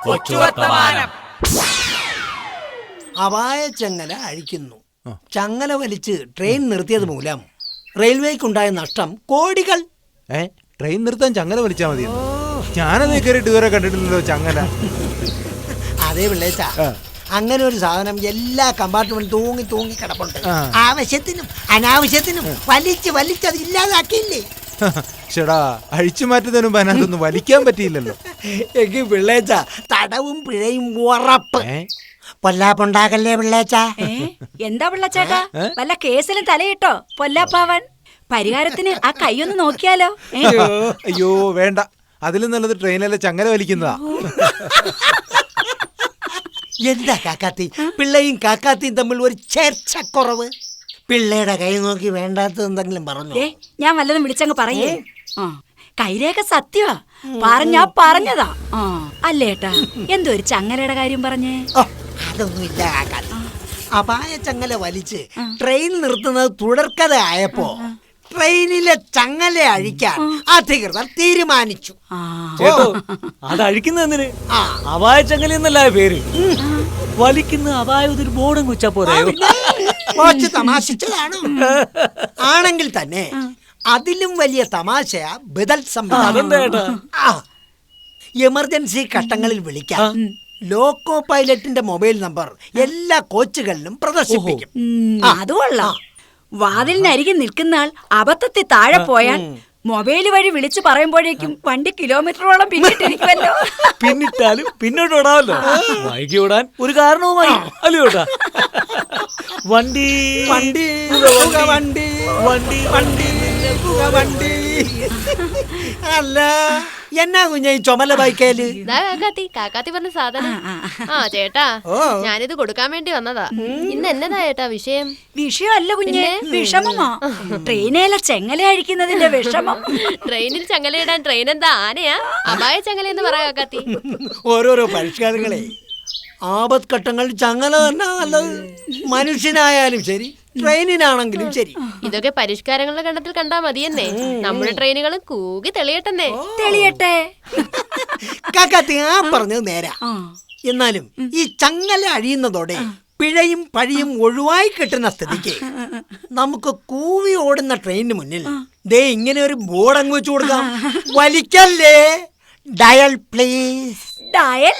കൊച്ചുവർത്തമാനം. അപായ ചങ്ങല അഴിക്കുന്നു. ചങ്ങല വലിച്ച് ട്രെയിൻ നിർത്തിയത് മൂലം റെയിൽവേക്കുണ്ടായ നഷ്ടം കോടികൾ. ട്രെയിൻ നിർത്താൻ ചങ്ങല വലിച്ചാൽ മതി. ഞാനത് കയറിയിട്ട് ഇതുവരെ കണ്ടിട്ടില്ലല്ലോ ചങ്ങല. അതേ പിള്ളേച്ച, അങ്ങനെ ഒരു സാധനം എല്ലാ കമ്പാർട്ട്മെന്റും തൂങ്ങി തൂങ്ങി കിടപ്പുണ്ട്. ആവശ്യത്തിനും അനാവശ്യത്തിനും വലിച്ചത് ഇല്ലാതാക്കിയില്ലേ? ചേടാ, അഴിച്ചു മാറ്റുന്നതിന് മുമ്പ് അതിനകത്തൊന്നും വലിക്കാൻ പറ്റിയില്ലല്ലോ. എനിക്ക് പിള്ളേച്ച തടവും പിഴയും ഉറപ്പ്. പൊല്ലാപ്പുണ്ടാകല്ലേ പിള്ളേച്ച? എന്താ പിള്ളച്ചേട്ടാ, വല്ല കേസിലും തലയിട്ടോ പൊല്ലാപ്പാവൻ? പരിഹാരത്തിന് ആ കൈയൊന്ന് നോക്കിയാലോ? അയ്യോ വേണ്ട, അതിലും നല്ലത് ട്രെയിനിലെ ചങ്ങല വലിക്കുന്നതാ. എന്താ കാക്കാത്തി, പിള്ളയും കാക്കാത്തിയും തമ്മിൽ ഒരു ചേർച്ചക്കുറവ്? പിള്ളയുടെ കൈ നോക്കി വേണ്ടാത്തത് എന്തെങ്കിലും പറഞ്ഞു? ഞാൻ വല്ലതും വിളിച്ചങ്ങ് പറയേ. കൈരേഖ സത്യമാ, പറഞ്ഞതാ. അല്ലേട്ടാ, എന്തോ ഒരു ചങ്ങലയുടെ കാര്യം പറഞ്ഞേ? അതൊന്നുമില്ല കാക്കാത്തി. അപായ ചങ്ങല വലിച്ച് ട്രെയിൻ നിർത്തുന്നത് തുടർക്കഥ ആയപ്പോ ട്രെയിനിലെ ചങ്ങല അഴിക്കാൻ അധികൃതർ തീരുമാനിച്ചു. അത് അഴിക്കുന്നതിന് അപായ ചങ്ങല എന്നല്ല പേര്. വലിക്കുന്ന അപായതൊരു ബോർഡും വെച്ചാ പോരായോ? കുറച്ച് തമാശിച്ചതാണ്. ആണെങ്കിൽ തന്നെ അതിലും വലിയ തമാശയാ ബദൽ സംവിധാനം. എമർജൻസി ഘട്ടങ്ങളിൽ വിളിക്കാം ലോക്കോ പൈലറ്റിന്റെ മൊബൈൽ നമ്പർ എല്ലാ കോച്ചുകളിലും പ്രദർശിപ്പിക്കും. അതുകൊള്ളാം. വാതിലിനരികിൽ നിൽക്കുന്ന ആൾ അബദ്ധത്തിൽ താഴെ പോയാൽ മൊബൈൽ വഴി വിളിച്ചു പറയുമ്പോഴേക്കും വണ്ടി കിലോമീറ്ററോളം പിന്നിട്ടിരിക്കുമല്ലോ. പിന്നിട്ടാലും പിന്നോട്ട് ഓടാമല്ലോ. വൈകി ഓടാൻ ഒരു കാരണവുമായി അല്ലയോട്ടാ. വണ്ടി വണ്ടി വണ്ടി വണ്ടി വണ്ടി വണ്ടി അല്ല, എന്നാ കുഞ്ഞ ഈ ചുമല ബൈക്കേല്? കാക്കാത്തി പറഞ്ഞ സാധനം. ചേട്ടാ, ഞാനിത് കൊടുക്കാൻ വേണ്ടി വന്നതാ. ഇന്ന് എന്നതാ ചേട്ടാ വിഷയം? വിഷയമല്ല കുഞ്ഞെ, വിഷമമാ. ട്രെയിനിലെ ചെങ്ങല അഴിക്കുന്നതിന്റെ വിഷമം. ട്രെയിനിൽ ചങ്ങലയിടാൻ ട്രെയിൻ എന്താ ആനയാ? അപായ ചങ്ങല എന്ന് പറയാ കാക്കാത്തി. ഓരോരോ പരിഷ്കാരങ്ങളെ ആപത് ഘട്ടങ്ങളിൽ ചങ്ങല തന്നെ നല്ലത്. മനുഷ്യനായാലും ശരി, ട്രെയിനിനാണെങ്കിലും ശരി. ഇതൊക്കെ പരിഷ്കാരങ്ങളുടെ കണ്ടത്തിൽ കണ്ടാ മതിയെന്നേ. നമ്മുടെ ട്രെയിനുകളും കൂകി തെളിയട്ടെന്നേ. തെളിയട്ടെ. കാക്കാത്തി ആ പറഞ്ഞത് നേരാ. എന്നാലും ഈ ചങ്ങല അഴിയുന്നതോടെ പിഴയും പഴിയും ഒഴിവായി കിട്ടുന്ന സ്ഥിതിക്ക് നമുക്ക് കൂവി ഓടുന്ന ട്രെയിനിന് മുന്നിൽ ദേ ഇങ്ങനെ ഒരു ബോർഡ് അങ്ങ് വെച്ചു കൊടുക്കാം. വലിക്കല്ലേ, ഡയൽ പ്ലീസ്. ഡയൽ